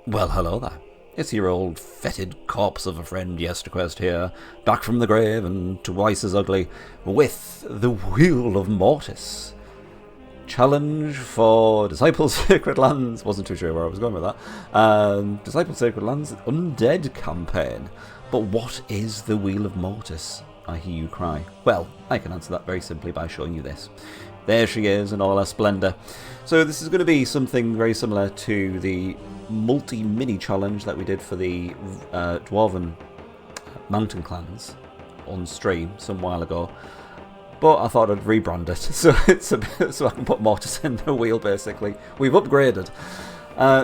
Well, hello there. It's your old fetid corpse of a friend Yesterquest here, back from the grave and twice as ugly, with the Wheel of Mortis. Challenge for Disciple Sacred Lands. Wasn't too sure where I was going with that. Disciple Sacred Lands Undead campaign. But what is the Wheel of Mortis, I hear you cry? Well, I can answer that very simply by showing you this. There she is in all her splendour. So this is going to be something very similar to the multi-mini challenge that we did for the Dwarven Mountain Clans on stream some while ago. But I thought I'd rebrand it so it's a bit, so I can put Mortis in the wheel. Basically, we've upgraded.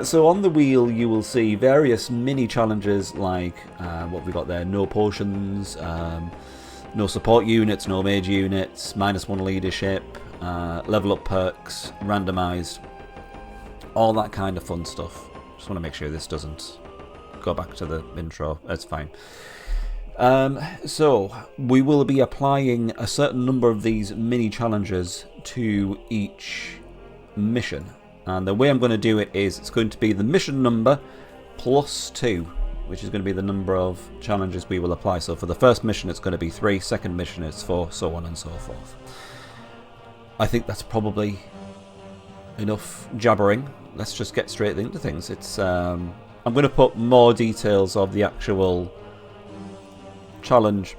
So on the wheel you will see various mini challenges like what we got there: no potions, no support units, no mage units, -1 leadership, level up perks, randomised, all that kind of fun stuff. Just want to make sure this doesn't go back to the intro. That's fine. So we will be applying a certain number of these mini challenges to each mission, and the way I'm going to do it is it's going to be the mission number plus 2, which is going to be the number of challenges we will apply. So for the first mission it's going to be 3, second mission it's 4, so on and so forth. I think that's probably enough jabbering. Let's just get straight into things. It's I'm going to put more details of the actual challenge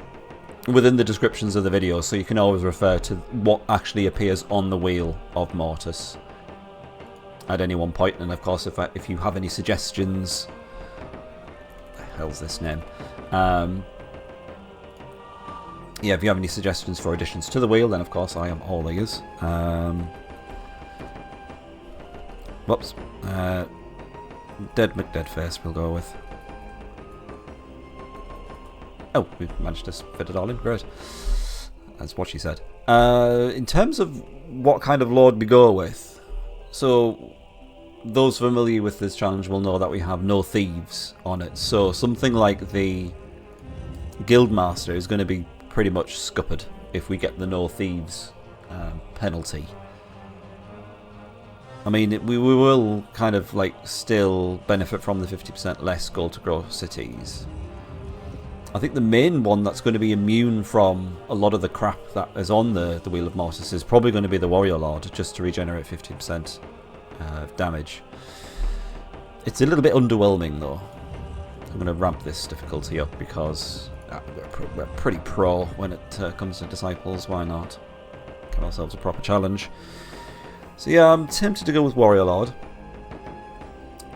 within the descriptions of the video, so you can always refer to what actually appears on the Wheel of Mortis at any one point. And of course, if you have any suggestions, what the hell's this name? Yeah, if you have any suggestions for additions to the wheel, then of course I am all ears. Whoops. Dead McDeadface we'll go with. Oh, we managed to fit it all in. Great. That's what she said. In terms of what kind of lord we go with, so those familiar with this challenge will know that we have no thieves on it. So something like the Guildmaster is going to be pretty much scuppered if we get the no thieves penalty. I mean, we will kind of like still benefit from the 50% less gold to grow cities. I think the main one that's going to be immune from a lot of the crap that is on the Wheel of Mortis is probably going to be the Warrior Lord, just to regenerate 50% damage. It's a little bit underwhelming though. I'm going to ramp this difficulty up because we're pretty pro when it comes to Disciples. Why not? Give ourselves a proper challenge. So yeah, I'm tempted to go with Warrior Lord.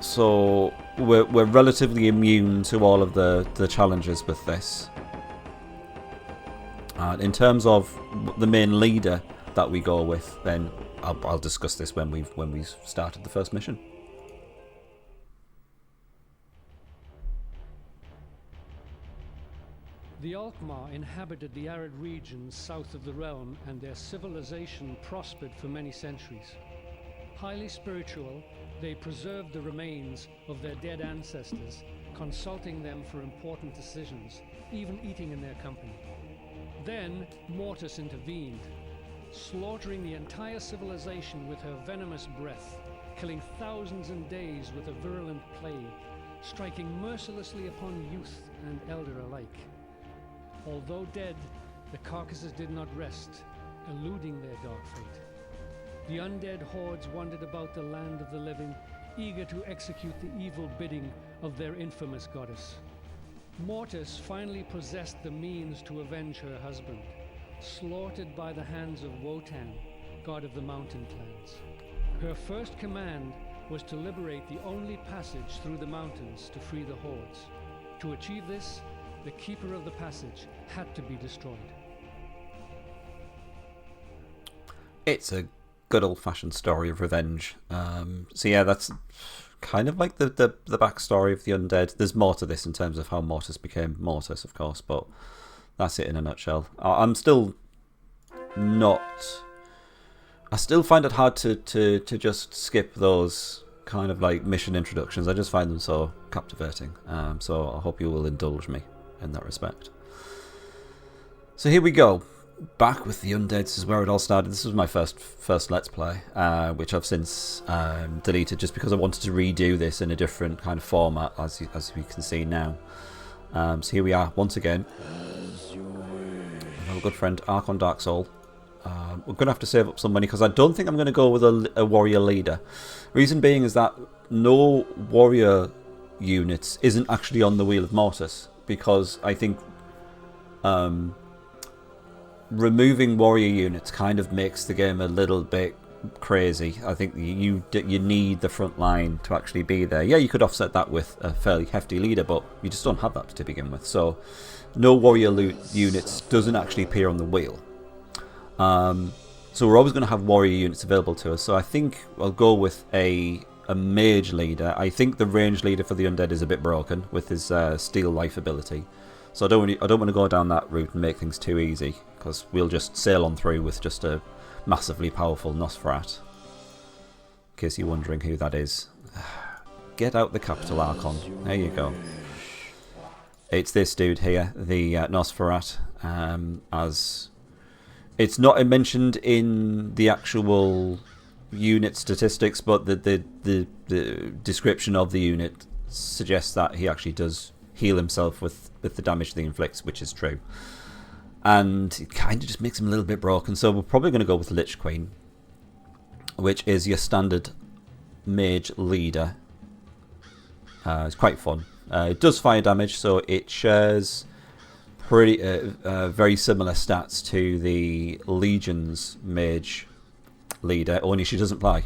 So we're relatively immune to all of the challenges with this. In terms of the main leader that we go with, then I'll discuss this when we've started the first mission. The Alkmaar inhabited the arid regions south of the realm, and their civilization prospered for many centuries. Highly spiritual, they preserved the remains of their dead ancestors, consulting them for important decisions, even eating in their company. Then Mortis intervened, slaughtering the entire civilization with her venomous breath, killing thousands in days with a virulent plague, striking mercilessly upon youth and elder alike. Although dead, the carcasses did not rest, eluding their dark fate. The undead hordes wandered about the land of the living, eager to execute the evil bidding of their infamous goddess. Mortis finally possessed the means to avenge her husband, slaughtered by the hands of Wotan, god of the mountain clans. Her first command was to liberate the only passage through the mountains to free the hordes. To achieve this, the keeper of the passage had to be destroyed. It's a good old-fashioned story of revenge. So yeah, that's kind of like the backstory of the undead. There's more to this in terms of how Mortis became Mortis, of course, but that's it in a nutshell. I'm still not... I still find it hard to just skip those kind of like mission introductions. I just find them so captivating. So I hope you will indulge me in that respect. So here we go. back with the Undead. This is where it all started. This was my first Let's Play, which I've since deleted just because I wanted to redo this in a different kind of format, as we can see now. So here we are once again. Our good friend Archon Dark Soul. We're going to have to save up some money because I don't think I'm going to go with a warrior leader. Reason being is that no warrior units isn't actually on the Wheel of Mortis, because I think removing warrior units kind of makes the game a little bit crazy. I think you need the front line to actually be there. Yeah, you could offset that with a fairly hefty leader, but you just don't have that to begin with. So no warrior units doesn't actually appear on the wheel. So we're always going to have warrior units available to us. So I think I'll go with a mage leader. I think the range leader for the undead is a bit broken with his steal life ability. So I don't want to go down that route and make things too easy, because we'll just sail on through with just a massively powerful Nosferat. In case you're wondering who that is. Get out the capital Archon. There you go. It's this dude here, the Nosferat. As it's not mentioned in the actual unit statistics, but the description of the unit suggests that he actually does heal himself with the damage that he inflicts, which is true. And it kind of just makes him a little bit broken. So we're probably going to go with Lich Queen, which is your standard mage leader. It's quite fun. It does fire damage, so it shares pretty very similar stats to the Legion's mage leader, only she doesn't play,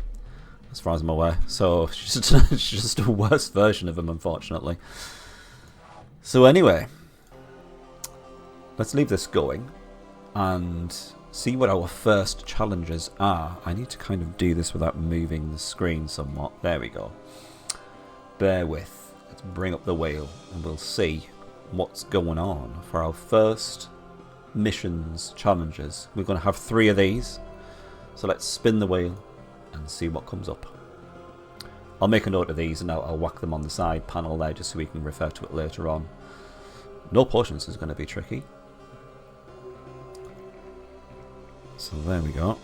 as far as I'm aware. So she's just a worse version of him, unfortunately. So anyway, let's leave this going and see what our first challenges are. I need to kind of do this without moving the screen somewhat. There we go. Bear with. Let's bring up the wheel and we'll see what's going on for our first missions challenges. We're going to have 3 of these. So let's spin the wheel and see what comes up. I'll make a note of these and I'll whack them on the side panel there just so we can refer to it later on. No potions is going to be tricky. So there we go.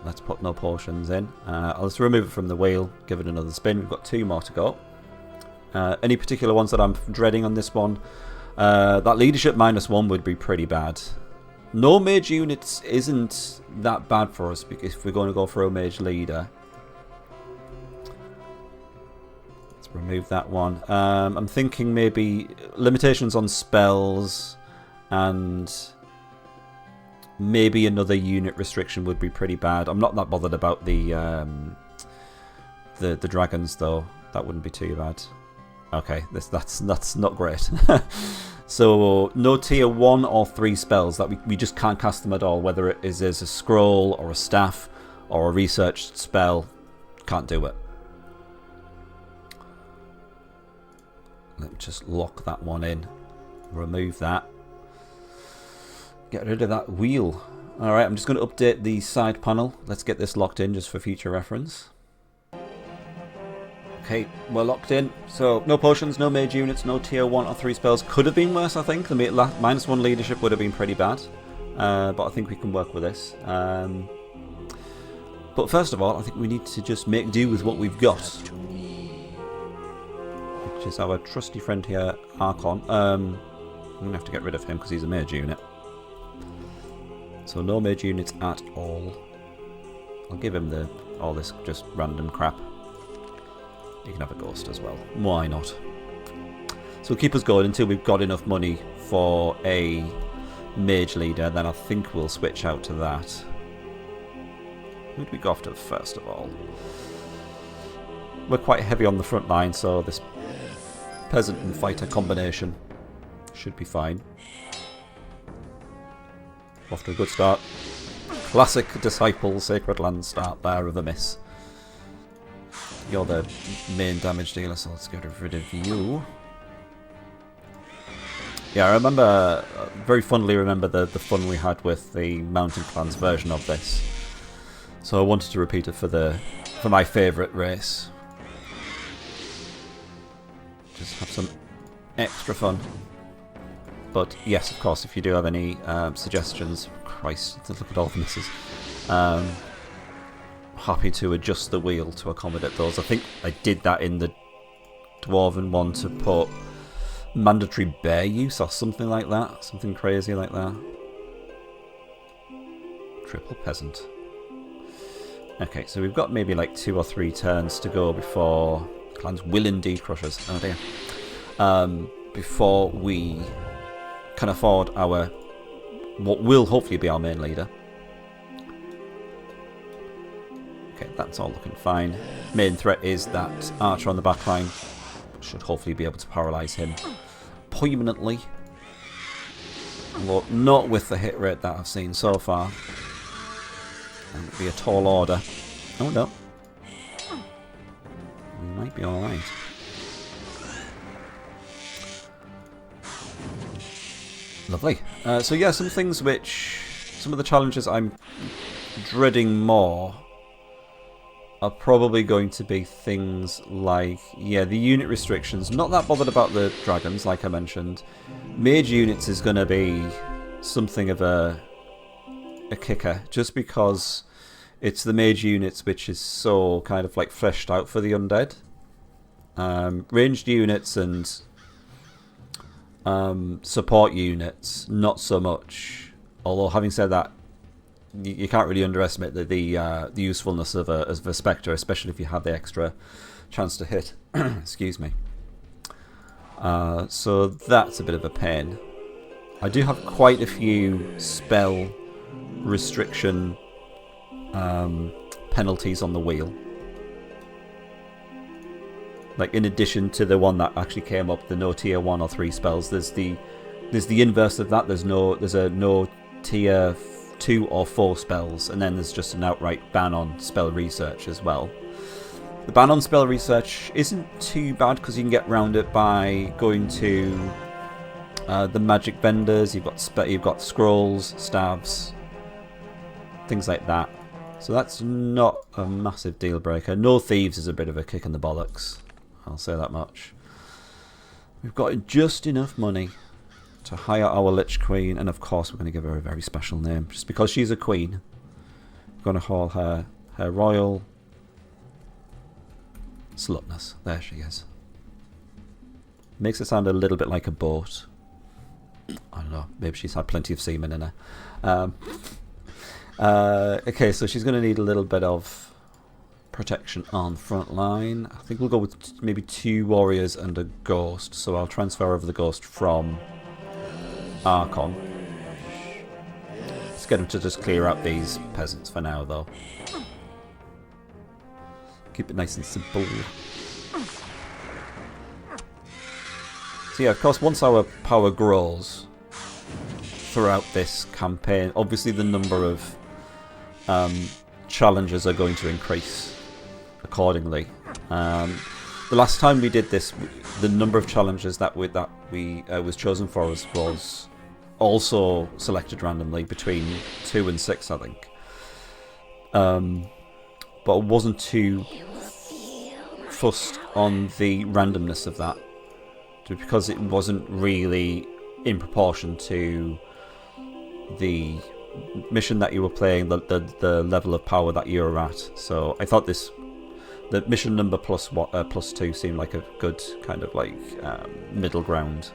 Let's put no potions in. Let's remove it from the wheel, give it another spin. We've got 2 more to go. Any particular ones that I'm dreading on this one? That leadership -1 would be pretty bad. No mage units isn't that bad for us if we're going to go for a mage leader. Let's remove that one. I'm thinking maybe limitations on spells and maybe another unit restriction would be pretty bad. I'm not that bothered about the dragons though. That wouldn't be too bad. Okay, that's not great. So no tier 1 or 3 spells that we just can't cast them at all, whether it is as a scroll or a staff or a researched spell. Can't do it. Let me just lock that one in. Remove that. Get rid of that wheel. Alright, I'm just going to update the side panel. Let's get this locked in just for future reference. Okay, we're locked in. So no potions, no mage units, no tier 1 or 3 spells. Could have been worse, I think. The -1 leadership would have been pretty bad. But I think we can work with this. But first of all, I think we need to just make do with what we've got. Which is our trusty friend here, Archon. I'm going to have to get rid of him because he's a mage unit. So no mage units at all. I'll give him all this just random crap. You can have a ghost as well. Why not? So we'll keep us going until we've got enough money for a mage leader. Then I think we'll switch out to that. Who do we go after first of all? We're quite heavy on the front line, so this peasant and fighter combination should be fine. Off to a good start. Classic Disciple Sacred Land start there of a miss. You're the main damage dealer, so let's get rid of you. Yeah, I remember, very fondly remember the fun we had with the Mountain Clans version of this. So I wanted to repeat it for my favourite race. Just have some extra fun. But yes, of course, if you do have any suggestions, Christ, look at all the misses. Happy to adjust the wheel to accommodate those. I think I did that in the Dwarven one to put mandatory bear use or something like that. Something crazy like that. Triple peasant. Okay, so we've got maybe like 2 or 3 turns to go before clans will indeed crush us. Oh dear. Before we can afford our what will hopefully be our main leader. Okay, that's all looking fine. Main threat is that archer on the back line. Should hopefully be able to paralyse him permanently. Although not with the hit rate that I've seen so far. And it'd be a tall order. Oh no. We might be alright. Lovely. So yeah, some things which... Some of the challenges I'm dreading more are probably going to be things like, yeah, the unit restrictions. Not that bothered about the dragons, like I mentioned. Mage Units is going to be something of a kicker, just because it's the Mage Units which is so kind of like fleshed out for the undead. Ranged units and support units, not so much. Although, having said that, you can't really underestimate the usefulness of a Spectre, especially if you have the extra chance to hit. Excuse me. So that's a bit of a pain. I do have quite a few spell restriction penalties on the wheel. Like, in addition to the one that actually came up, the no tier 1 or 3 spells, there's the inverse of that. There's a no tier 2 or 4 spells, and then there's just an outright ban on spell research as well. The ban on spell research isn't too bad because you can get around it by going to the magic vendors. You've got scrolls, staves, things like that. So that's not a massive deal breaker. No Thieves is a bit of a kick in the bollocks. I'll say that much. We've got just enough money to hire our Lich Queen, and of course we're going to give her a very special name. Just because she's a queen, we're going to call her Royal Slutness. There she is. Makes it sound a little bit like a boat. I don't know, maybe she's had plenty of semen in her. Okay, so she's going to need a little bit of protection on the front line. I think we'll go with maybe 2 warriors and a ghost. So I'll transfer over the ghost from Archon. Let's get him to just clear out these peasants for now, though. Keep it nice and simple. So yeah, of course, once our power grows throughout this campaign, obviously the number of challenges are going to increase accordingly. The last time we did this, the number of challenges that was chosen for us was also selected randomly between 2 and 6, I think. But I wasn't too fussed on the randomness of that, because it wasn't really in proportion to the mission that you were playing, the level of power that you were at. So I thought the mission number plus 2 seemed like a good kind of like middle ground.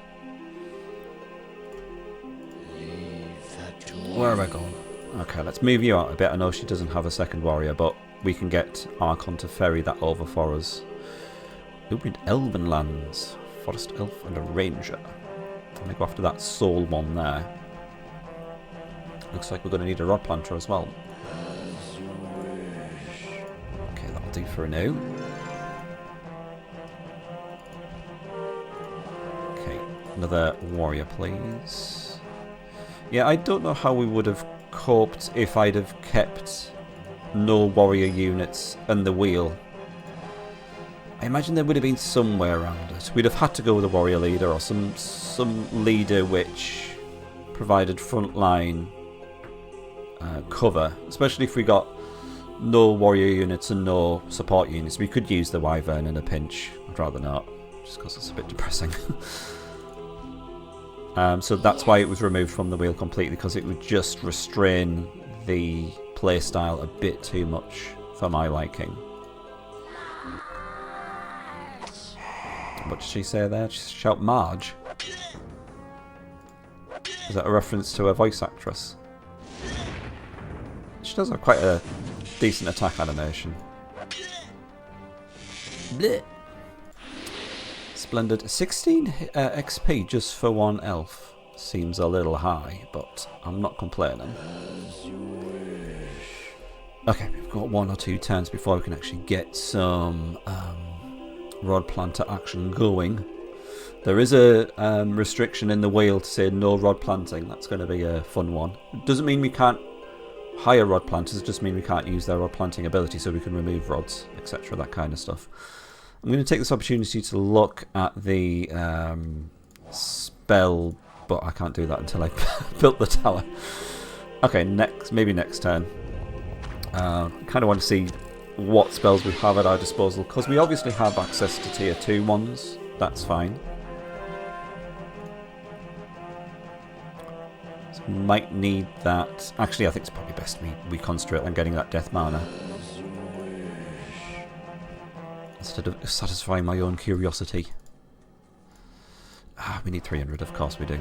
Where am I going? Okay, let's move you out a bit. I know she doesn't have a second warrior, but we can get Archon to ferry that over for us. Ooh, we need Elven lands. Forest Elf and a Ranger. I'm going to go after that soul one there. Looks like we're going to need a Rod Planter as well. Okay, that'll do for now. Okay, another warrior, please. Yeah, I don't know how we would have coped if I'd have kept no warrior units and the wheel. I imagine there would have been somewhere around it. We'd have had to go with a warrior leader or some leader which provided frontline cover, especially if we got no warrior units and no support units. We could use the Wyvern in a pinch. I'd rather not, just because it's a bit depressing. So that's why it was removed from the wheel completely, because it would just restrain the playstyle a bit too much for my liking. What did she say there? She shout Marge? Is that a reference to a voice actress? She does have quite a decent attack animation. Blech. Splendid. 16 XP just for one elf seems a little high, but I'm not complaining. Okay, we've got 1 or 2 turns before we can actually get some rod planter action going. There is a restriction in the wheel to say no rod planting. That's going to be a fun one. It doesn't mean we can't hire rod planters, it just means we can't use their rod planting ability, so we can remove rods, etc., that kind of stuff. I'm going to take this opportunity to look at the spell, but I can't do that until I've built the tower. Okay, maybe next turn. Kind of want to see what spells we have at our disposal, because we obviously have access to tier 2 ones. That's fine. So we might need that. Actually, I think it's probably best we concentrate on getting that death mana, instead of satisfying my own curiosity. We need 300, of course we do.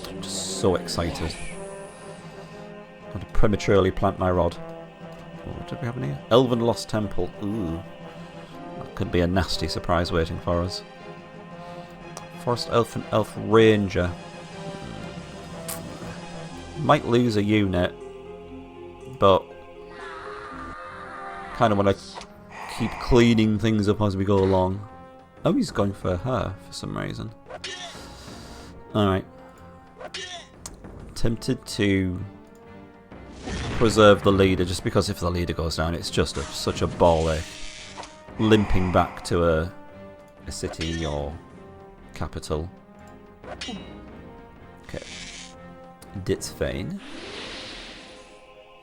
I'm just so excited. I'm going to prematurely plant my rod. What did we have in here? Elven Lost Temple. Ooh. That could be a nasty surprise waiting for us. Forest Elf and Elf Ranger. Might lose a unit, but kind of want to keep cleaning things up as we go along. Oh, he's going for her for some reason. Alright. Tempted to preserve the leader, just because if the leader goes down, it's just such a ball ache. Limping back to a city or capital. Okay. Ditzfane.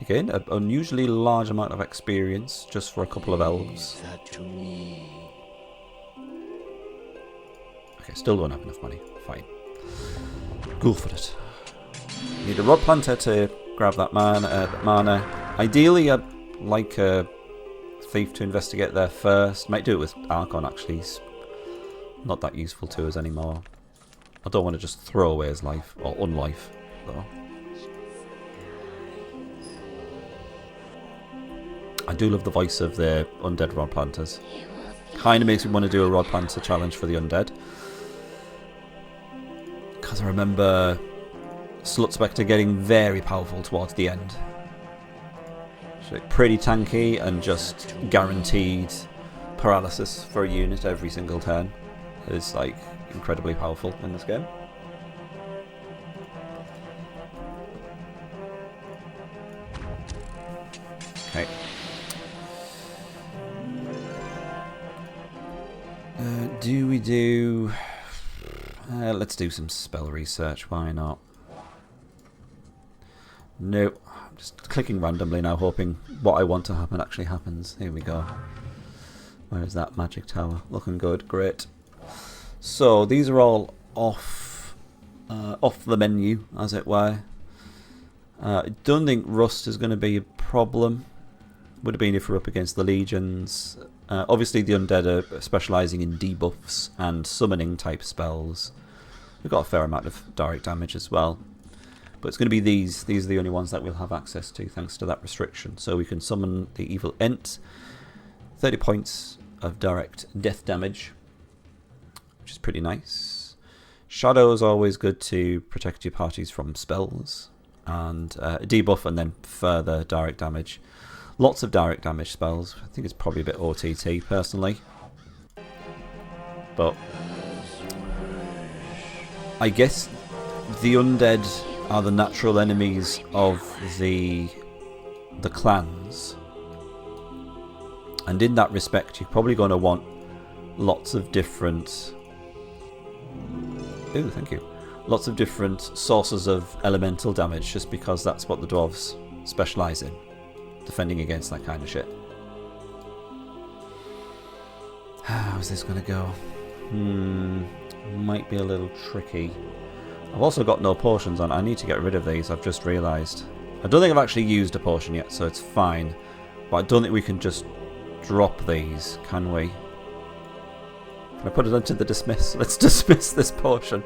Again, an unusually large amount of experience just for a couple of elves. Okay, still don't have enough money. Fine. Go for it. Need a rod planter to grab that mana. Ideally, I'd like a thief to investigate there first. Might do it with Archon, actually. He's not that useful to us anymore. I don't want to just throw away his life, or unlife, though. I do love the voice of the undead rod planters. Kind of makes me want to do a rod planter challenge for the undead. Because I remember Slut Spectre getting very powerful towards the end. So pretty tanky and just guaranteed paralysis for a unit every single turn. It's like incredibly powerful in this game. Okay. Do we do... let's do some spell research, why not? Nope. I'm just clicking randomly now, hoping what I want to happen actually happens. Here we go. Where is that magic tower? Looking good, great. So, these are all off the menu, as it were. I don't think rust is going to be a problem. Would have been if we're up against the legions. Obviously the undead are specialising in debuffs and summoning type spells. We've got a fair amount of direct damage as well. But it's going to be these. These are the only ones that we'll have access to thanks to that restriction. So we can summon the Evil Ent. 30 points of direct death damage, which is pretty nice. Shadow is always good to protect your parties from spells. And debuff and then further direct damage. Lots of direct damage spells. I think it's probably a bit OTT personally. But I guess the undead are the natural enemies of the clans. And in that respect, you're probably going to want lots of different... Ooh, thank you. Lots of different sources of elemental damage, just because that's what the dwarves specialise in. Defending against that kind of shit. How's this going to go? might be a little tricky. I've also got no potions on. I need to get rid of these, I've just realised. I don't think I've actually used a potion yet, so it's fine. But I don't think we can just drop these, can we? Can I put it into the dismiss? Let's dismiss this potion.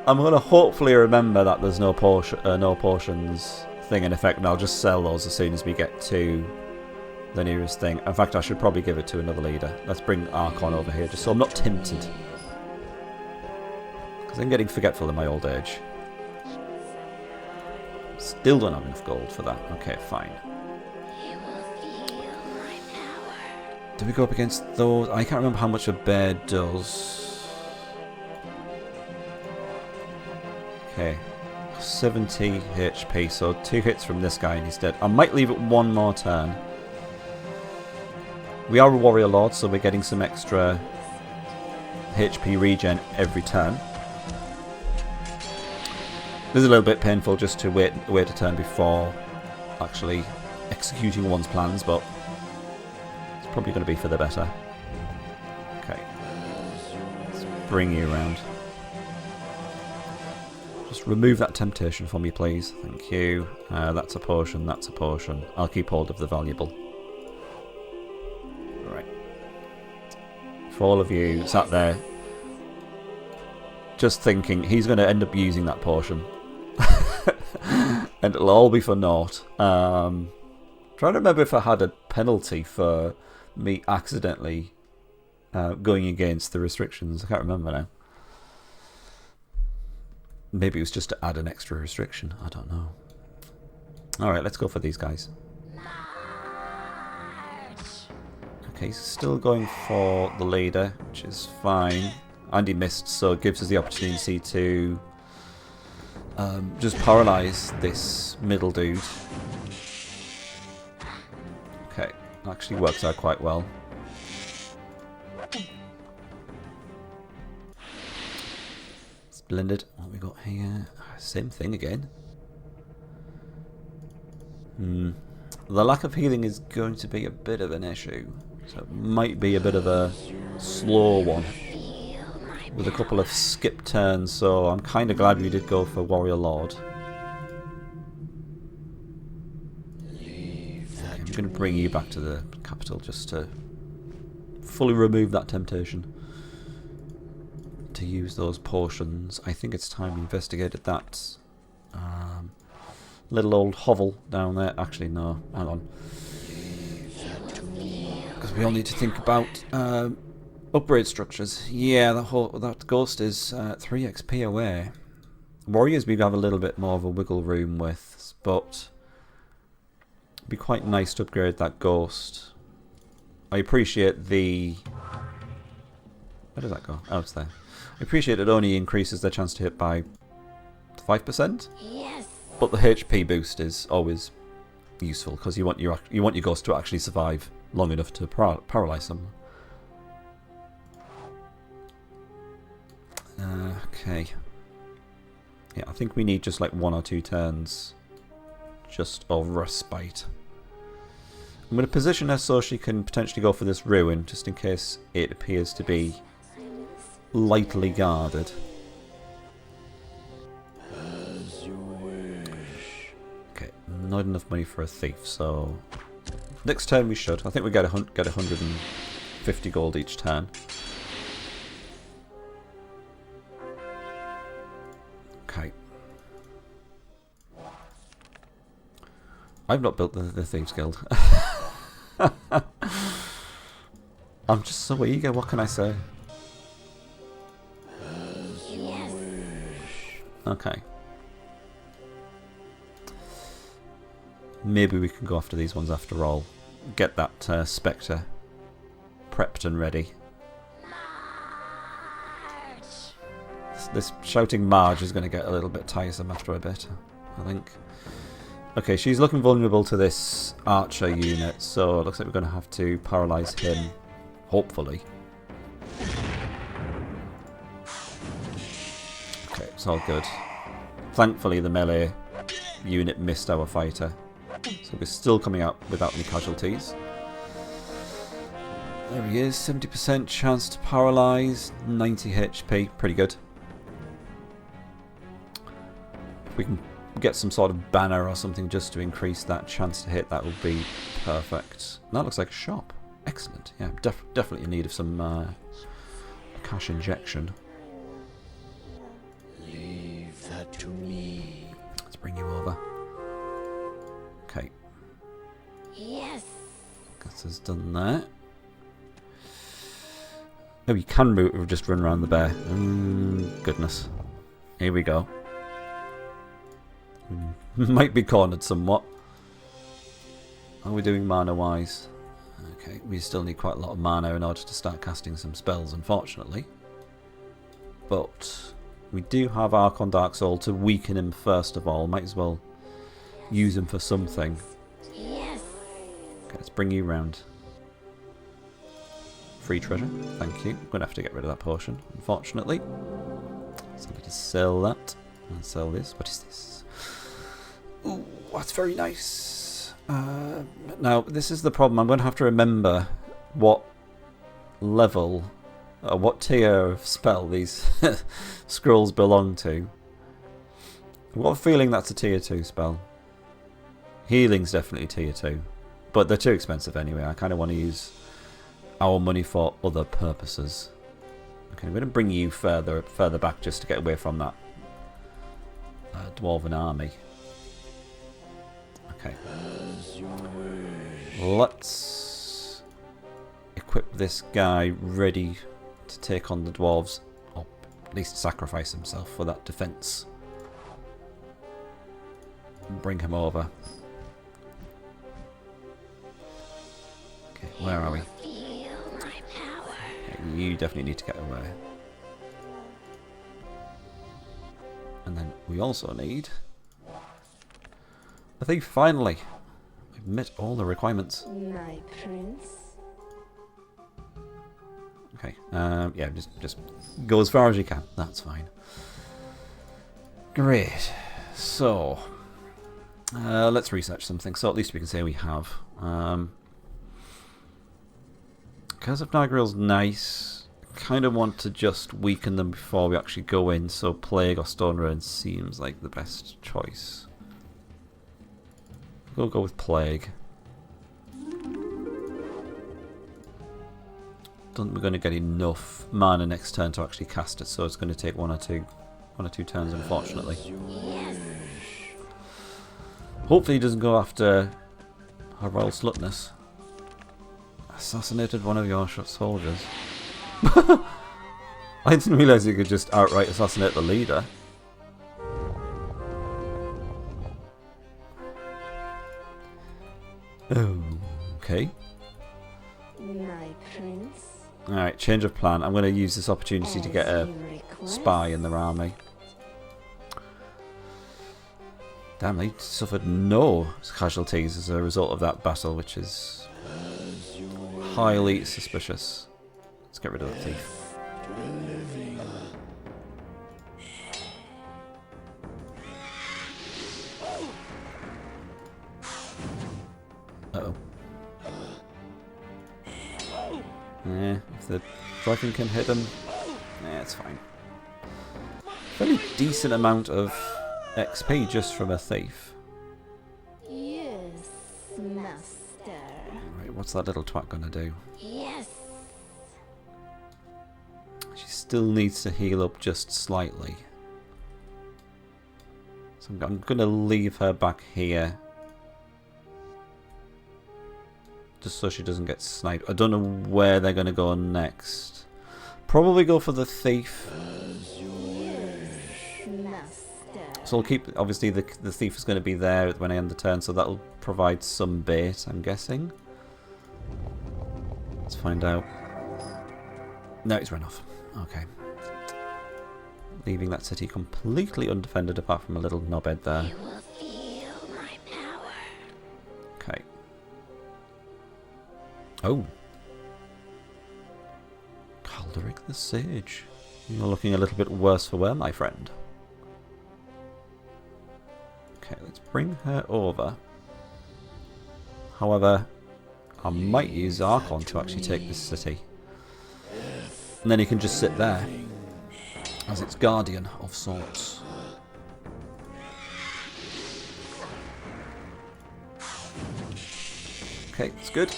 I'm going to hopefully remember that there's no potions thing in effect, and I'll just sell those as soon as we get to the nearest thing. In fact, I should probably give it to another leader. Let's bring Archon over here, just so I'm not tempted. Because I'm getting forgetful in my old age. Still don't have enough gold for that. Okay, fine. Do we go up against those? I can't remember how much a bear does. Okay. 70 HP, so 2 hits from this guy and he's dead. I might leave it one more turn. We are a warrior lord, so we're getting some extra HP regen every turn. This is a little bit painful just to wait a turn before actually executing one's plans, but it's probably going to be for the better. Okay. Let's bring you around. Just remove that temptation for me, please. Thank you. That's a potion, that's a potion. I'll keep hold of the valuable. Right. For all of you sat there just thinking, he's going to end up using that potion. And it'll all be for naught. Trying to remember if I had a penalty for me accidentally going against the restrictions. I can't remember now. Maybe it was just to add an extra restriction. I don't know. Alright, let's go for these guys. Okay, still going for the leader, which is fine. And he missed, so it gives us the opportunity to just paralyse this middle dude. Okay, actually works out quite well. Splendid. What have we got here? Same thing again. The lack of healing is going to be a bit of an issue. So it might be a bit of a slow one. With a couple of skip turns, so I'm kind of glad we did go for Warrior Lord. Okay, I'm going to bring you back to the capital just to fully remove that temptation to use those potions. I think it's time we investigated that little old hovel down there. Actually, no, hang on. Because we all need to think about upgrade structures. Yeah, that ghost is 3 XP away. Warriors we have a little bit more of a wiggle room with, but it'd be quite nice to upgrade that ghost. I appreciate the... Where does that go? Oh, it's there. I appreciate it only increases their chance to hit by 5%. Yes. But the HP boost is always useful because you want your ghost to actually survive long enough to paralyze them. Okay. Yeah, I think we need just like 1 or 2 turns just of respite. I'm going to position her so she can potentially go for this ruin, just in case it appears to be lightly guarded. As you wish. Okay, not enough money for a thief, so next turn we should. I think we get 150 gold each turn. Okay. I've not built the Thieves Guild. I'm just so eager, what can I say? Yes. Okay. Maybe we can go after these ones after all. Get that Spectre prepped and ready. This shouting Marge is going to get a little bit tiresome after a bit, I think. Okay, she's looking vulnerable to this archer unit, so it looks like we're going to have to paralyze him, hopefully. Okay, it's all good. Thankfully the melee unit missed our fighter, so we're still coming out without any casualties. There he is, 70% chance to paralyze, 90 HP, pretty good. If we can get some sort of banner or something just to increase that chance to hit, that would be perfect. And that looks like a shop. Excellent. Yeah, definitely in need of some cash injection. Leave that to me. Let's bring you over. Okay. Yes. Guess has done that. Oh, you can root or just run around the bear. Goodness. Here we go. Might be cornered somewhat. How are we doing mana-wise? Okay, we still need quite a lot of mana in order to start casting some spells, unfortunately. But we do have Archon Dark Soul to weaken him first of all. Might as well use him for something. Yes. Okay, let's bring you round. Free treasure, thank you. I'm going to have to get rid of that potion, unfortunately. So let us sell that. And sell this. What is this? Ooh, that's very nice. Now, this is the problem. I'm going to have to remember what level, what tier of spell these scrolls belong to. I've got a feeling that's a tier 2 spell. Healing's definitely tier 2. But they're too expensive anyway. I kind of want to use our money for other purposes. Okay, I'm going to bring you further back just to get away from that dwarven army. Okay. Let's equip this guy ready to take on the dwarves, or at least sacrifice himself for that defense. Bring him over. Okay, where are we? You definitely need to get away. And then we also need a thief, finally. We've met all the requirements. My prince. Okay, yeah, just go as far as you can. That's fine. Great. So, let's research something. So at least we can say we have. Curse of Nigril's nice. Kind of want to just weaken them before we actually go in, so Plague or Stone Rain seems like the best choice. We'll go with Plague. Don't think we're going to get enough mana next turn to actually cast it, so it's going to take one or two turns, unfortunately. Hopefully he doesn't go after her royal slutness. Assassinated one of your soldiers. I didn't realise you could just outright assassinate the leader. Okay. My prince. Alright, change of plan. I'm going to use this opportunity to get a spy in their army. Damn, they suffered no casualties as a result of that battle, which is highly suspicious. Let's get rid of that thief. Uh-oh. Yeah, if the dragon can hit him, yeah, it's fine. Fairly decent amount of XP just from a thief. Yes, master. Right, what's that little twat gonna do? Yes. She still needs to heal up just slightly. So I'm going to leave her back here. Just so she doesn't get sniped. I don't know where they're going to go next. Probably go for the thief. So I'll keep... Obviously the thief is going to be there when I end the turn, so that'll provide some bait, I'm guessing. Let's find out. No, he's run off. Okay. Leaving that city completely undefended apart from a little knobhead there. You will feel my power. Okay. Oh. Calderic the Sage. You're looking a little bit worse for wear, my friend. Okay, let's bring her over. However, I might use Archon to actually take this city. And then he can just sit there as its guardian of sorts. Okay, that's good.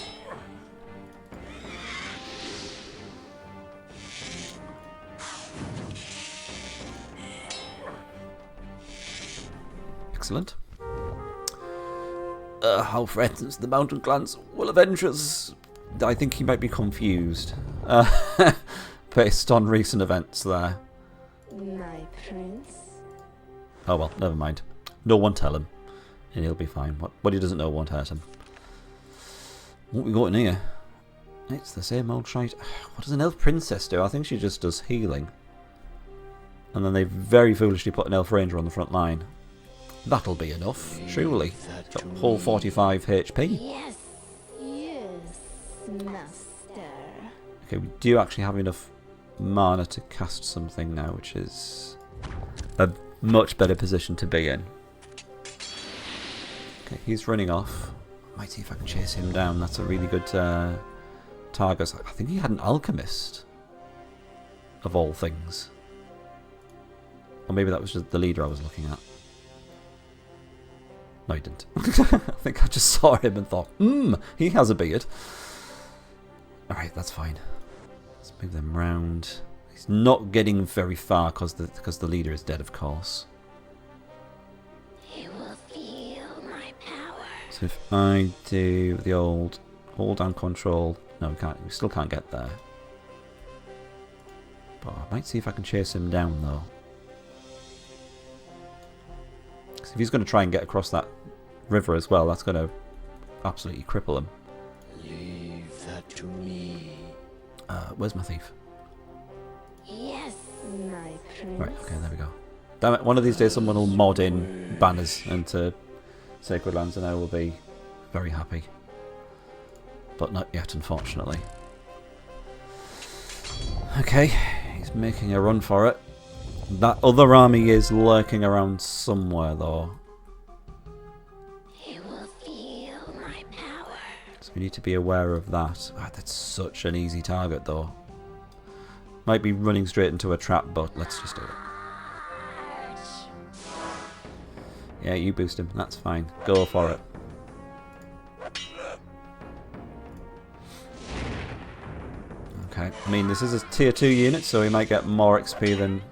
Excellent. How threatens the mountain clans will avenge us. I think he might be confused. Based on recent events there. My prince. Oh well, never mind. No one tell him. And he'll be fine. What he doesn't know won't hurt him. What we got in here? It's the same old shite. What does an elf princess do? I think she just does healing. And then they very foolishly put an elf ranger on the front line. That'll be enough, surely. Got whole 45 HP. Yes, master. Okay, we do actually have enough mana to cast something now, which is a much better position to be in. Okay, he's running off. Might see if I can chase him down. That's a really good target. I think he had an alchemist, of all things. Or maybe that was just the leader I was looking at. No, he didn't. I think I just saw him and thought, he has a beard. Alright, that's fine. Let's move them round. He's not getting very far because the leader is dead, of course. He will feel my power. So if I do the old hold down control, no, we can't. We still can't get there. But I might see if I can chase him down though. Because if he's going to try and get across that river as well, that's going to absolutely cripple him. Leave that to me. Where's my thief? Yes, my prince. Right, okay, there we go. Damn it, one of these days someone will mod in banners into Sacred Lands and I will be very happy. But not yet, unfortunately. Okay, he's making a run for it. That other army is lurking around somewhere though. He will feel my power. So we need to be aware of that. Ah, that's such an easy target though. Might be running straight into a trap, but let's just do it. Yeah, you boost him. That's fine. Go for it. Okay. I mean, this is a tier 2 unit, so he might get more XP than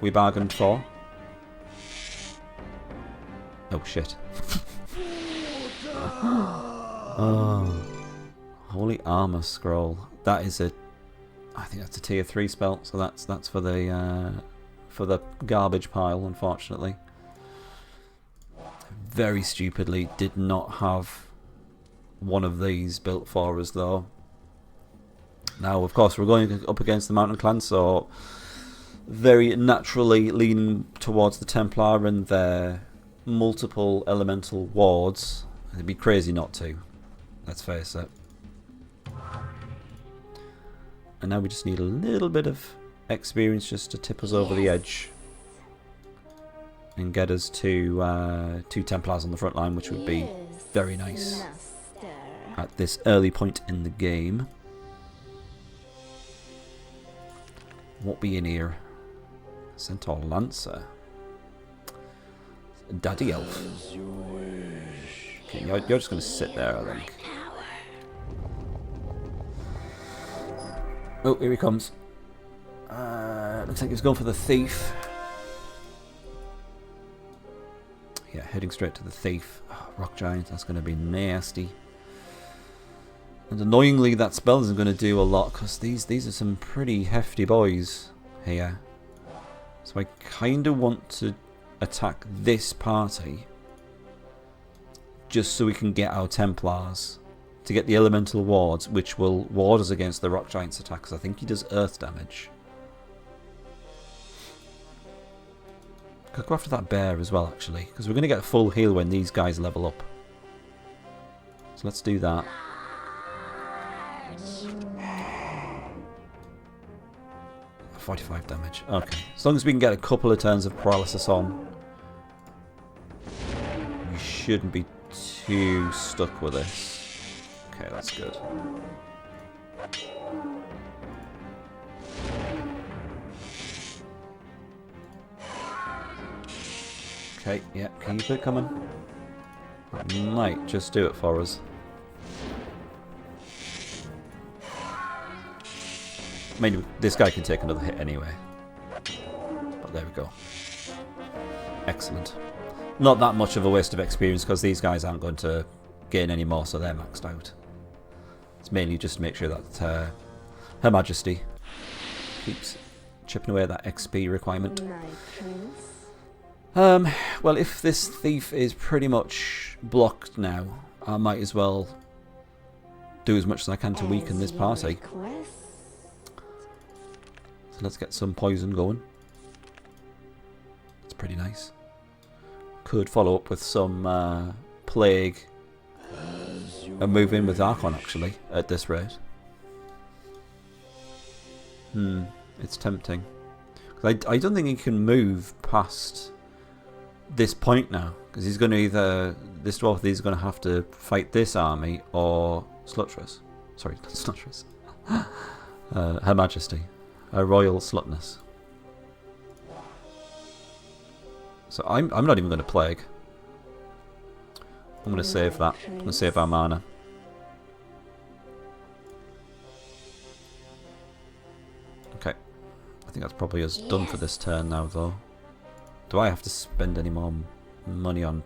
we bargained for. Oh, shit. Oh. Holy Armor Scroll. That is a... I think that's a tier 3 spell, so that's for the garbage pile, unfortunately. Very stupidly did not have one of these built for us though. Now of course we're going up against the Mountain Clan, so very naturally leaning towards the Templar and their multiple elemental wards. It'd be crazy not to, let's face it. And now we just need a little bit of experience just to tip us over the edge and get us to 2 Templars on the front line, which would be very nice at this early point in the game. What be in here? Centaur Lancer. Daddy Elf. Okay, you're just going to sit there, I think. Oh, here he comes. Looks like he's going for the Thief. Yeah, heading straight to the Thief. Oh, Rock Giant, that's going to be nasty. And annoyingly, that spell isn't going to do a lot, because these are some pretty hefty boys here. So I kind of want to attack this party, just so we can get our Templars, to get the elemental wards, which will ward us against the Rock Giant's attack, because I think he does earth damage. Could go after that bear as well, actually, because we're going to get a full heal when these guys level up. So let's do that. Oh, 45 damage. Okay. As long as we can get a couple of turns of paralysis on, we shouldn't be too stuck with this. Okay, that's good. Okay, yeah, keep it coming. That might just do it for us. I mean, this guy can take another hit anyway. But there we go. Excellent. Not that much of a waste of experience because these guys aren't going to gain any more, so they're maxed out. It's mainly just to make sure that Her Majesty keeps chipping away at that XP requirement. Well, if this thief is pretty much blocked now, I might as well do as much as I can to weaken this party. So let's get some poison going. It's pretty nice. Could follow up with some plague and move in with Archon actually at this rate. It's tempting. I don't think he can move past this point now, because he's going to either, this dwarf is going to have to fight this army or Sluttress. Sorry, not Sluttress. Her Majesty. Her Royal Slutness. So I'm not even going to plague. I'm going to save that. I'm going to save our mana. Okay. I think that's probably us done for this turn now, though. Do I have to spend any more money on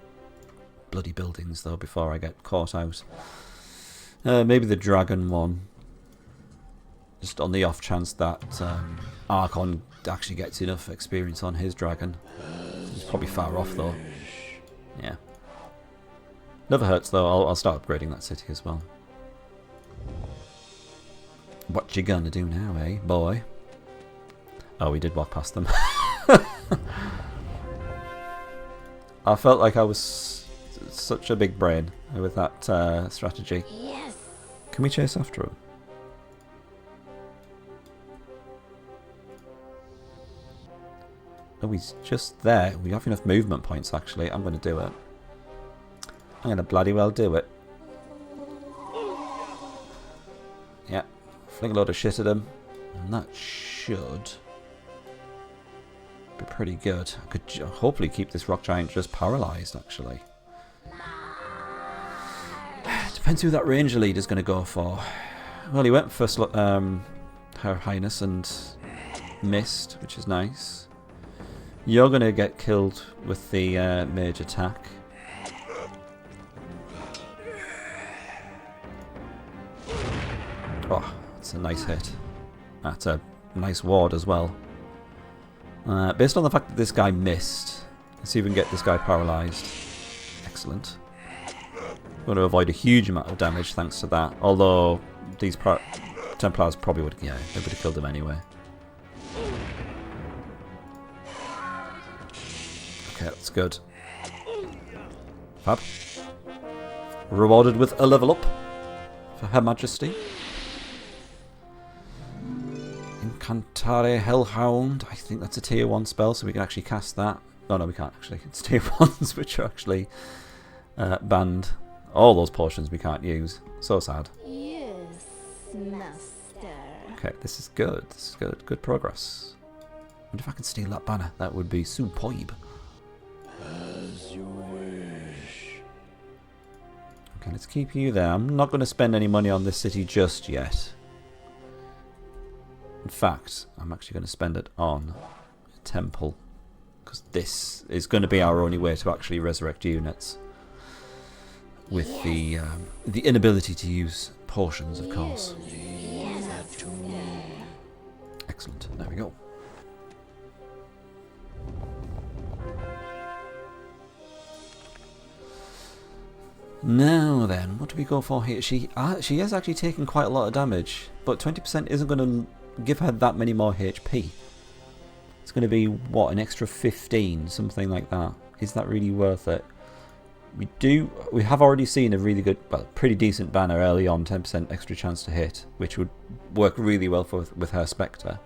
bloody buildings, though, before I get caught out? Maybe the dragon one. Just on the off chance that Archon actually gets enough experience on his dragon. He's probably far off, though. Yeah. Never hurts, though. I'll start upgrading that city as well. What you gonna do now, eh, boy? Oh, we did walk past them. I felt like I was such a big brain with that strategy. Yes. Can we chase after him? Oh, he's just there. We have enough movement points, actually. I'm going to do it. I'm going to bloody well do it. Yeah. Fling a load of shit at him. And that should be pretty good. I could hopefully keep this rock giant just paralysed, actually. Depends who that ranger leader is going to go for. Well, he went for Her Highness and missed, which is nice. You're going to get killed with the mage attack. Oh, that's a nice hit. That's a nice ward as well. Based on the fact that this guy missed, let's see if we can get this guy paralysed. Excellent. Going to avoid a huge amount of damage thanks to that. Although these Templars probably would, yeah, they would have killed him anyway. Okay, that's good. Fab. Rewarded with a level up for Her Majesty. Incantare Hellhound. I think that's a tier 1 spell, so we can actually cast that. Oh no, we can't actually. It's tier 1s which are actually banned. All those potions we can't use. So sad. Yes, master. Okay, this is good. This is good. Good progress. I wonder if I can steal that banner. That would be superb. As you wish. Okay, let's keep you there. I'm not going to spend any money on this city just yet. In fact, I'm actually going to spend it on a temple. Because this is going to be our only way to actually resurrect units. With the inability to use potions, of course. Leave that to me. Excellent. There we go. Now then, what do we go for here? She has actually taken quite a lot of damage, but 20% isn't going to give her that many more HP. It's going to be, what, an extra 15, something like that. Is that really worth it? We have already seen a really good, well, pretty decent banner early on, 10% extra chance to hit, which would work really well with her Spectre.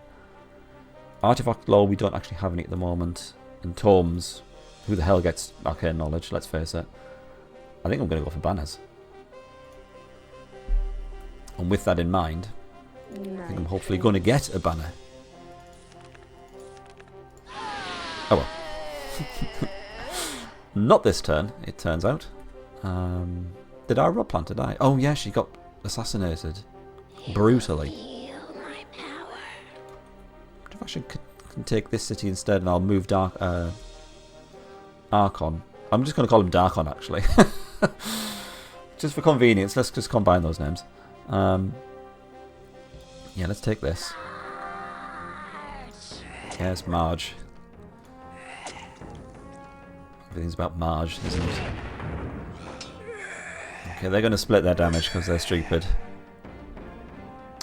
Artifact lore, we don't actually have any at the moment. And Tomes, who the hell gets arcane knowledge, let's face it. I think I'm going to go for banners. And with that in mind, I think I'm hopefully going to get a banner. Oh well. Not this turn, it turns out. Did our rod planter die? Oh yeah, she got assassinated. Brutally. If I should can take this city instead and I'll move Archon. I'm just going to call him Darkon actually. Just for convenience, let's just combine those names. Yeah, let's take this. Yes, Marge. Everything's about Marge, isn't it? Okay, they're going to split their damage because they're stupid.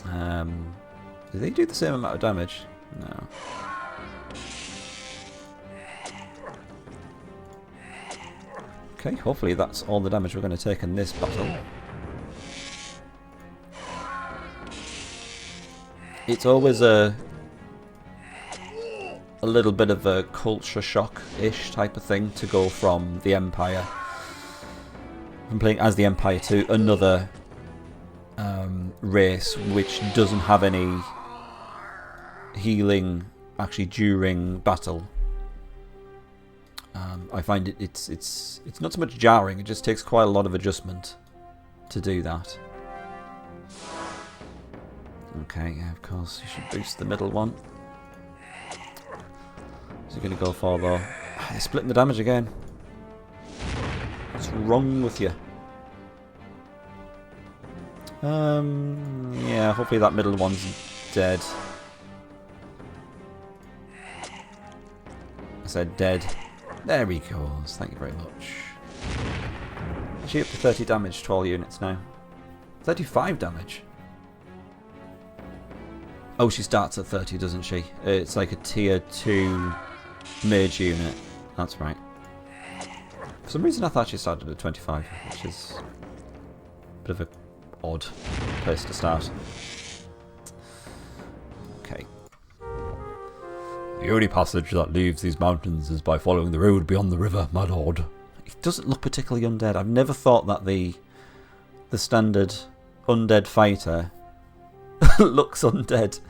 Do they do the same amount of damage? No. Okay, hopefully that's all the damage we're going to take in this battle. It's always a little bit of a culture shock-ish type of thing to go from the Empire, from playing as the Empire, to another race which doesn't have any healing actually during battle. I find it's not so much jarring, it just takes quite a lot of adjustment to do that. Okay, yeah, of course, you should boost the middle one. What's he going to go for though? They're splitting the damage again. What's wrong with you? Yeah, hopefully that middle one's dead. I said dead. There he goes, thank you very much. Actually up to 30 damage to all units now. 35 damage. Oh, she starts at 30, doesn't she? It's like a tier 2 mage unit. That's right. For some reason I thought she started at 25, which is a bit of an odd place to start. Okay. The only passage that leaves these mountains is by following the road beyond the river, my lord. It doesn't look particularly undead. I've never thought that the standard undead fighter looks undead.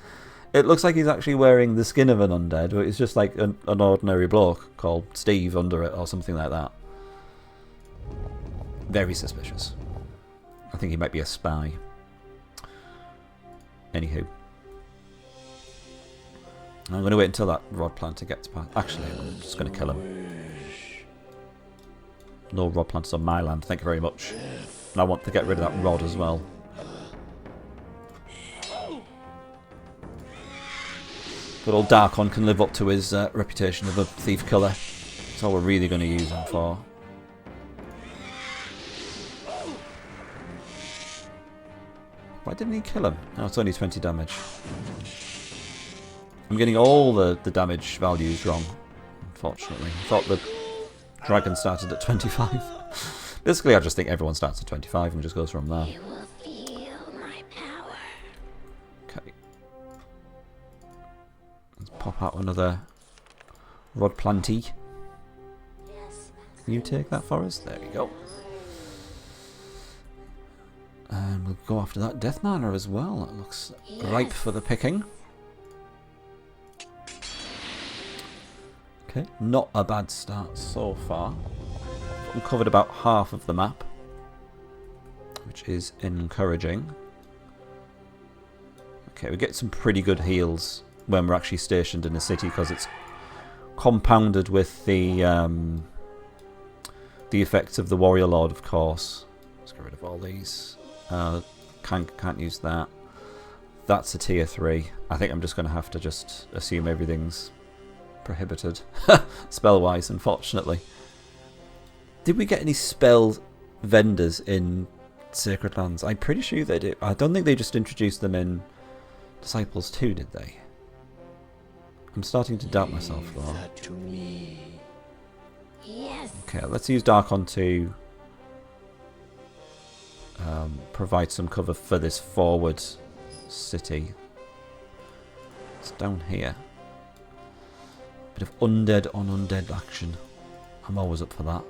It looks like he's actually wearing the skin of an undead, but it's just like an ordinary bloke called Steve under it or something like that. Very suspicious. I think he might be a spy. Anywho. I'm going to wait until that rod planter gets past. Actually, I'm just going to kill him. No rod planters on my land, thank you very much. And I want to get rid of that rod as well. Good old Darkon can live up to his reputation of a thief killer. That's all we're really going to use him for. Why didn't he kill him? No, it's only 20 damage. I'm getting all the damage values wrong, unfortunately. I thought the dragon started at 25. Basically, I just think everyone starts at 25 and just goes from there. You will feel my power. Okay. Let's pop out another rod planty. Can you take that for us? There we go. And we'll go after that Death Manor as well. That looks ripe for the picking. Okay, not a bad start so far. We've covered about half of the map, which is encouraging. Okay, we get some pretty good heals when we're actually stationed in a city because it's compounded with the effects of the Warrior Lord, of course. Let's get rid of all these. Can't use that. That's a tier 3. I think I'm just going to have to just assume everything's prohibited spell-wise, unfortunately. Did we get any spell vendors in Sacred Lands? I'm pretty sure they did. I don't think they just introduced them in Disciples 2, did they? I'm starting to doubt myself though. Yes. Okay, let's use Darkon to provide some cover for this forward city. It's down here. Bit of undead on undead action. I'm always up for that.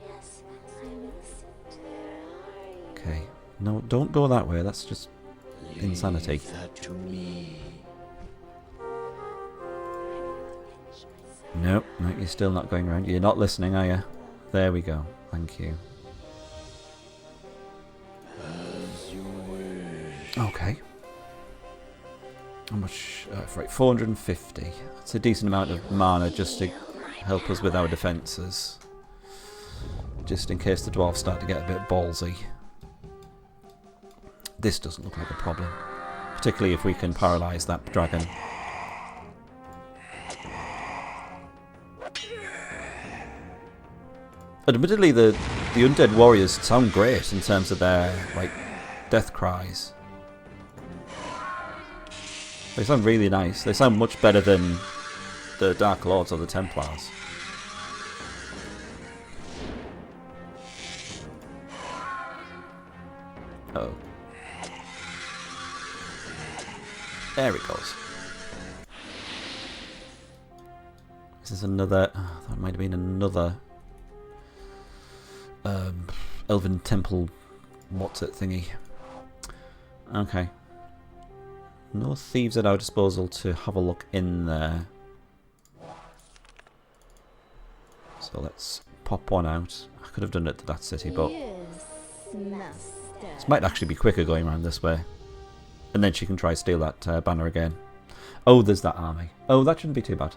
Yes. I will sit there. Okay. No, don't go that way. That's just insanity. Leave that to me. Nope, no, you're still not going round. You're not listening, are you? There we go. Thank you. As you wish. Okay. How much? Right, 450. That's a decent amount of mana just to help us with our defences. Just in case the dwarves start to get a bit ballsy. This doesn't look like a problem. Particularly if we can paralyse that dragon. Admittedly, the undead warriors sound great in terms of their like death cries. They sound really nice. They sound much better than the Dark Lords or the Templars. Oh. There it goes. This is another... Oh, that might have been another... Elven Temple... What's it thingy? Okay. No thieves at our disposal to have a look in there. So let's pop one out. I could have done it to that city, but... This might actually be quicker going around this way. And then she can try steal that banner again. Oh, there's that army. Oh, that shouldn't be too bad.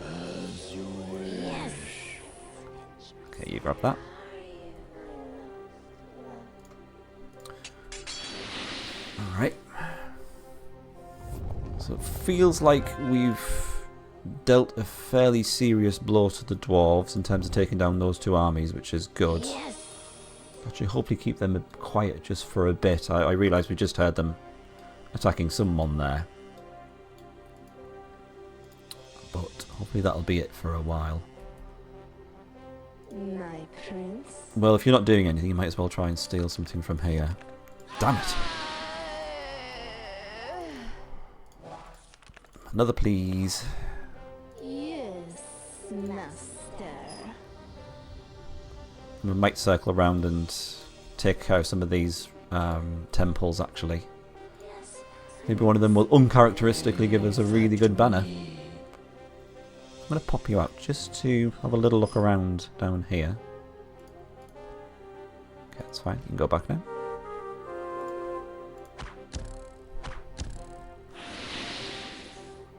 As you wish. Okay, you grab that. Alright. So it feels like we've dealt a fairly serious blow to the dwarves in terms of taking down those two armies, which is good. Actually, hopefully keep them quiet just for a bit. I realise we just heard them attacking someone there. But hopefully that'll be it for a while. My prince. Well, if you're not doing anything, you might as well try and steal something from here. Damn it! Another please. Yes, master. We might circle around and take care of some of these temples, actually. Maybe one of them will uncharacteristically give us a really good banner. I'm going to pop you out just to have a little look around down here. Okay, that's fine. You can go back now.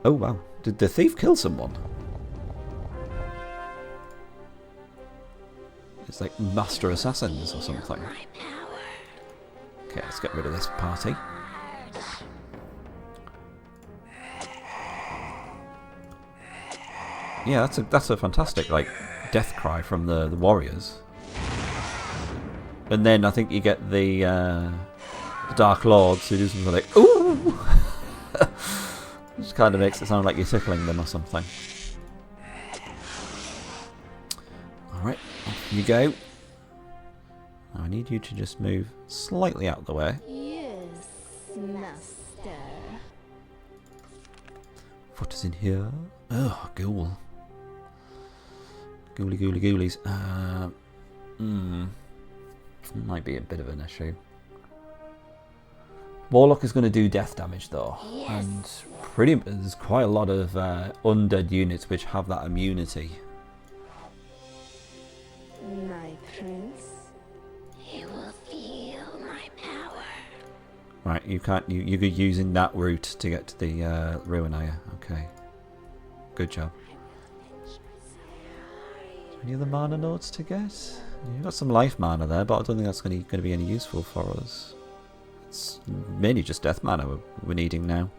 Oh, wow. Did the thief kill someone? It's like master assassins or something. Okay, let's get rid of this party. Yeah, that's a fantastic like death cry from the warriors. And then I think you get the Dark Lords who do something like ooh, which kind of makes it sound like you're tickling them or something. All right, off you go. Now I need you to just move slightly out of the way. Yes, master. What is in here? Oh, ghoul. Ghouly, ghouly, ghoulies. Might be a bit of an issue. Warlock is going to do death damage though, and there's quite a lot of undead units which have that immunity. My prince. You will feel my power. Right, you're using that route to get to the ruin, are you? Okay. Good job. Any other mana nodes to get? You've got some life mana there, but I don't think that's going to be any useful for us. It's mainly just death mana we're needing now.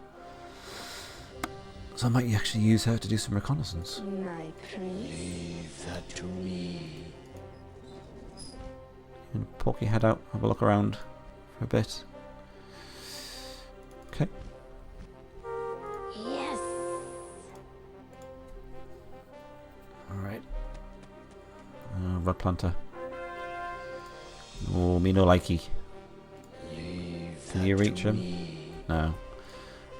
So I might actually use her to do some reconnaissance. My prince. Leave that to me. And poke your head out, have a look around for a bit. Okay. Yes. Alright. Red planter. Oh, me no likey. Can you reach him? No.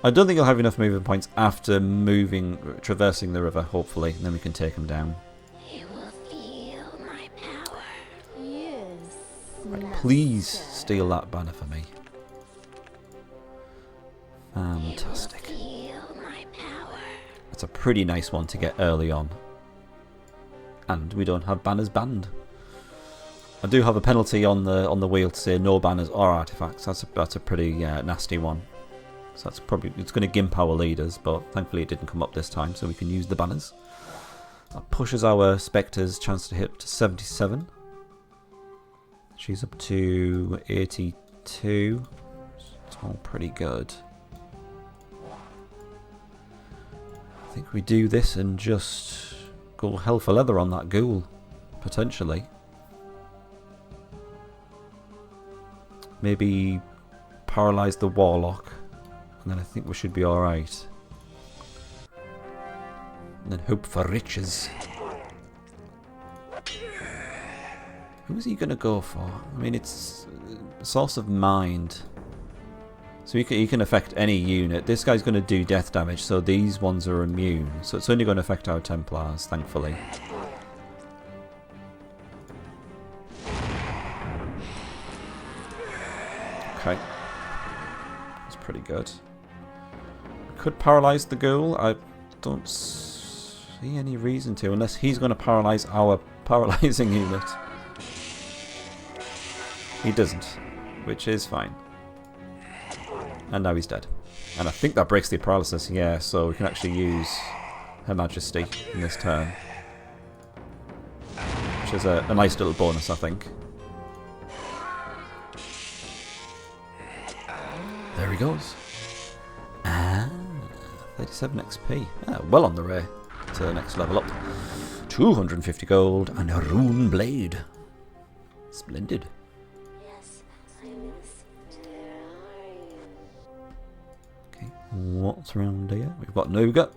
I don't think you'll have enough movement points after traversing the river, hopefully, and then we can take him down. You will feel my power. Yes. Right, please steal that banner for me. Fantastic. Feel my power. That's a pretty nice one to get early on. And we don't have banners banned. I do have a penalty on the wheel to say no banners or artifacts. That's a pretty nasty one. So it's going to gimp our leaders, but thankfully it didn't come up this time, so we can use the banners. That pushes our Spectre's chance to hit to 77. She's up to 82. It's all pretty good. I think we do this and just go hell for leather on that ghoul, potentially. Maybe paralyze the warlock, and then I think we should be alright. And then hope for riches. Who is he going to go for? I mean, it's source of mind. So he can affect any unit. This guy's going to do death damage, so these ones are immune. So it's only going to affect our Templars, thankfully. Okay. That's pretty good. We could paralyze the ghoul. I don't see any reason to, unless he's going to paralyze our paralyzing unit. He doesn't, which is fine. And now he's dead. And I think that breaks the paralysis, yeah, so we can actually use Her Majesty in this turn. Which is a nice little bonus, I think. There he goes. 37 XP. Well on the way to the next level up. 250 gold and a rune blade. Splendid. Okay, what's around here? We've got Nougat.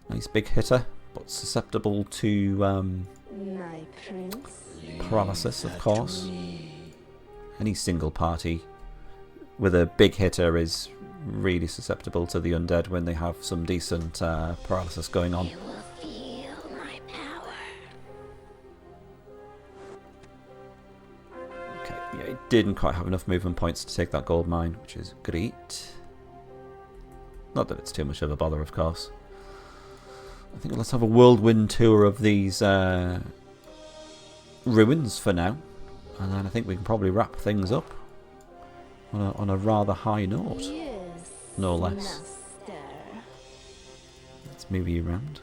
Nice big hitter, but susceptible to My prince. paralysis, of course. Any single party with a big hitter is really susceptible to the undead when they have some decent paralysis going on. You will feel my power. Okay, yeah, it didn't quite have enough movement points to take that gold mine, which is great. Not that it's too much of a bother, of course. I think let's have a whirlwind tour of these ruins for now, and then I think we can probably wrap things up on a rather high note, Yes, no less. master. Let's move you around.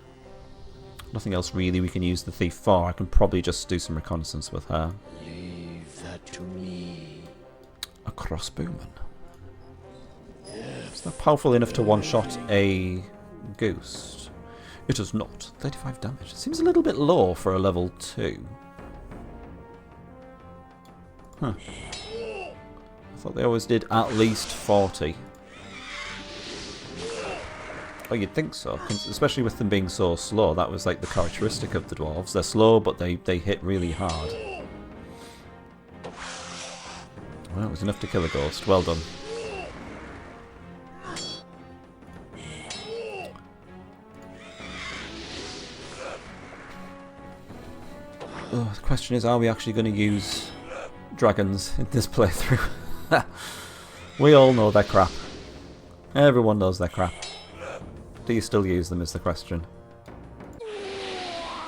Nothing else really we can use the thief for. I can probably just do some reconnaissance with her. Leave that to me. A crossbowman. Is that powerful enough to one-shot a ghost? It is not. 35 damage. Seems a little bit low for a level 2. Huh. I thought they always did at least 40. Oh, you'd think so, especially with them being so slow. That was like the characteristic of the dwarves. They're slow, but they hit really hard. Well, it was enough to kill a ghost. Well done. Oh, the question is, are we actually going to use dragons in this playthrough? We all know they're crap. Everyone knows they're crap. Do you still use them is the question.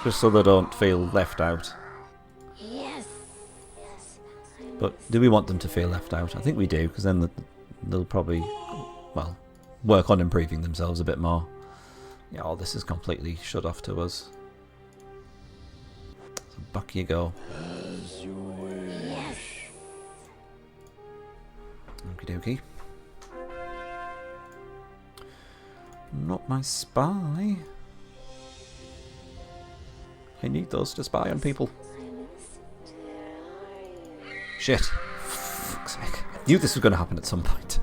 Just so they don't feel left out. Yes. But do we want them to feel left out? I think we do, because then they'll probably, well, work on improving themselves a bit more. Yeah, all this is completely shut off to us. So back you go. As you wish. Okie dokie. Not my spy. I need those to spy on people. Shit. Fuck's sake. I knew this was going to happen at some point.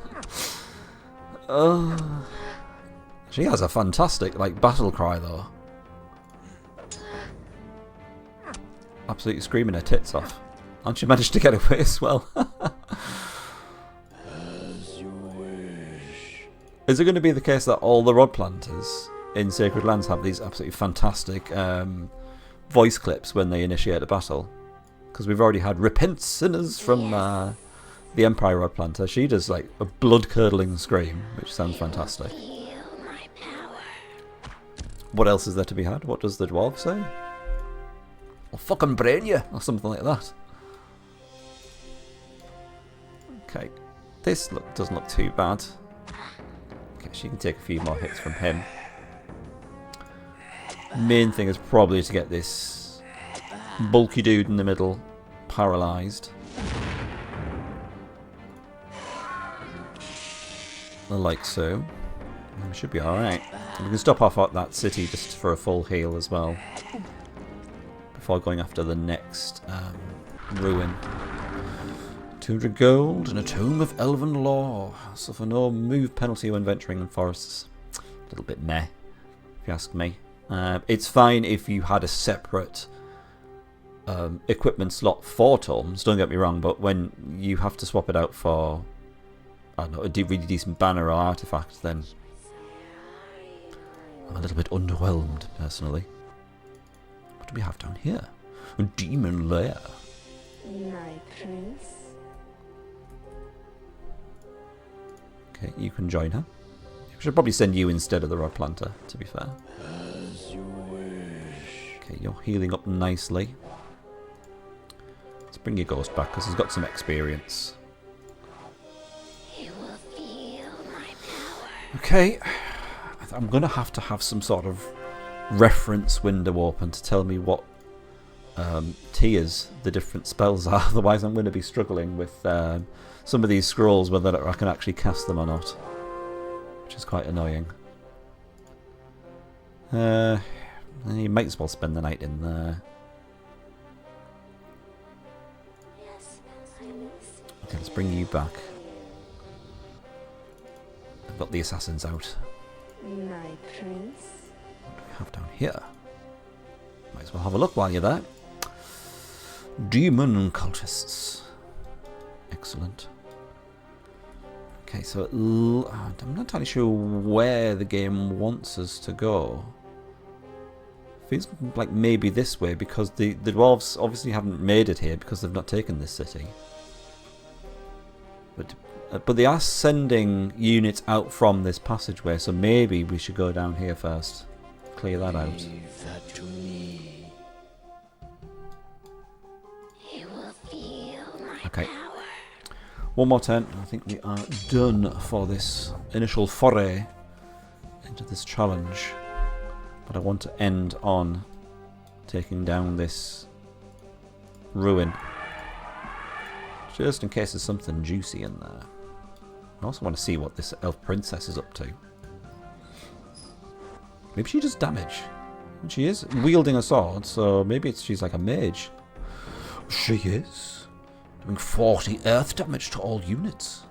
She has a fantastic, like, battle cry, though. Absolutely screaming her tits off. And she managed to get away as well. As you wish. Is it going to be the case that all the rod planters in Sacred Lands have these absolutely fantastic voice clips when they initiate a battle? Because we've already had "Repent, sinners" from the Empire Rod Planter, she does like a blood-curdling scream, which sounds fantastic. Feel my power. What else is there to be had? What does the dwarf say? I'll fucking brain you, or something like that. Okay, this doesn't look too bad. Okay, she can take a few more hits from him. Main thing is probably to get this bulky dude in the middle paralysed. Like so. We should be alright. We can stop off at that city just for a full heal as well. Before going after the next ruin. 200 gold and a tome of elven lore. Suffer no move penalty when venturing in forests. A little bit meh, if you ask me. It's fine if you had a separate equipment slot for tomes, don't get me wrong, but when you have to swap it out for, I don't know, a really decent banner or artifact, then I'm a little bit underwhelmed, personally. What do we have down here? A demon lair. My prince. Okay, you can join her. We should probably send you instead of the Rod Planter, to be fair. As you wish. Okay, you're healing up nicely. Let's bring your ghost back, because he's got some experience. You will feel my power. Okay, I'm going to have some sort of reference window open to tell me what tiers the different spells are. Otherwise I'm going to be struggling with some of these scrolls, whether I can actually cast them or not. Which is quite annoying. You might as well spend the night in there. Yes, I miss. Okay, let's bring you back. I've got the assassins out. My prince. What do we have down here? Might as well have a look while you're there. Demon cultists. Excellent. Okay, so I'm not entirely sure where the game wants us to go. Feels like maybe this way, because the dwarves obviously haven't made it here because they've not taken this city. But they are sending units out from this passageway, so maybe we should go down here first. Clear that out. Leave that to me. You will feel my Okay. power. One more turn. I think we are done for this initial foray into this challenge. But I want to end on taking down this ruin. Just in case there's something juicy in there. I also want to see what this elf princess is up to. Maybe she does damage. She is wielding a sword, so maybe she's like a mage. She is. Doing 40 earth damage to all units.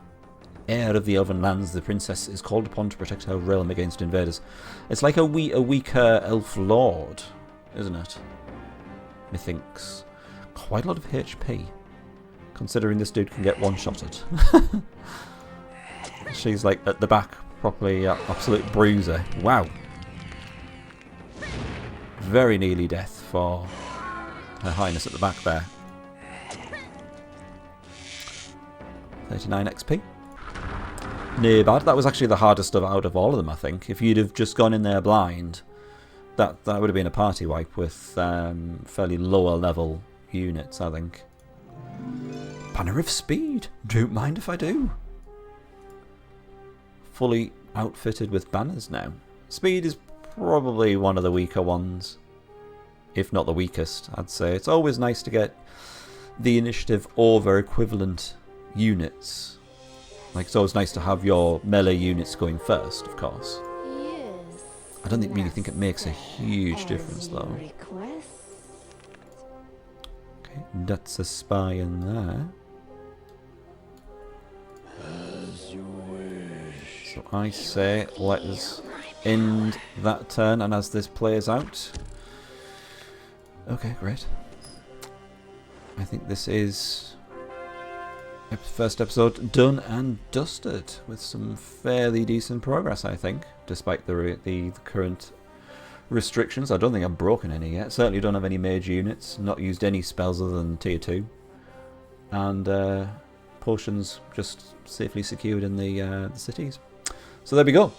Heir of the Elven Lands, the princess is called upon to protect her realm against invaders. It's like a weaker elf lord, isn't it? Methinks. Quite a lot of HP, considering this dude can get one-shotted. She's like at the back, properly absolute bruiser. Wow. Very nearly death for Her Highness at the back there. 39 XP. No bad. That was actually the hardest out of all of them, I think. If you'd have just gone in there blind, that would have been a party wipe with fairly lower level units, I think. Banner of Speed. Don't mind if I do. Fully outfitted with banners now. Speed is probably one of the weaker ones, if not the weakest, I'd say. It's always nice to get the initiative over equivalent units. Like, it's always nice to have your melee units going first, of course. Yes. I don't really think it makes a huge difference, though. Request. Okay, that's a spy in there. As you wish. So I say, let us end that turn, and as this plays out... Okay, great. I think this is... first episode done and dusted, with some fairly decent progress, I think, despite the current restrictions. I don't think I've broken any yet. Certainly don't have any mage units, not used any spells other than tier 2. And potions just safely secured in the cities. So there we go.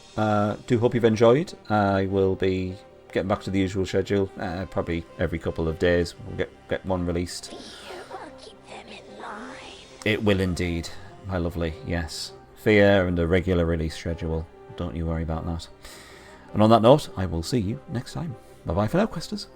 Do hope you've enjoyed. I will be getting back to the usual schedule. Probably every couple of days we'll get one released. Fear will keep them in line. It will indeed, my lovely, yes. Fear and a regular release schedule. Don't you worry about that. And on that note, I will see you next time. Bye-bye for now, Questers.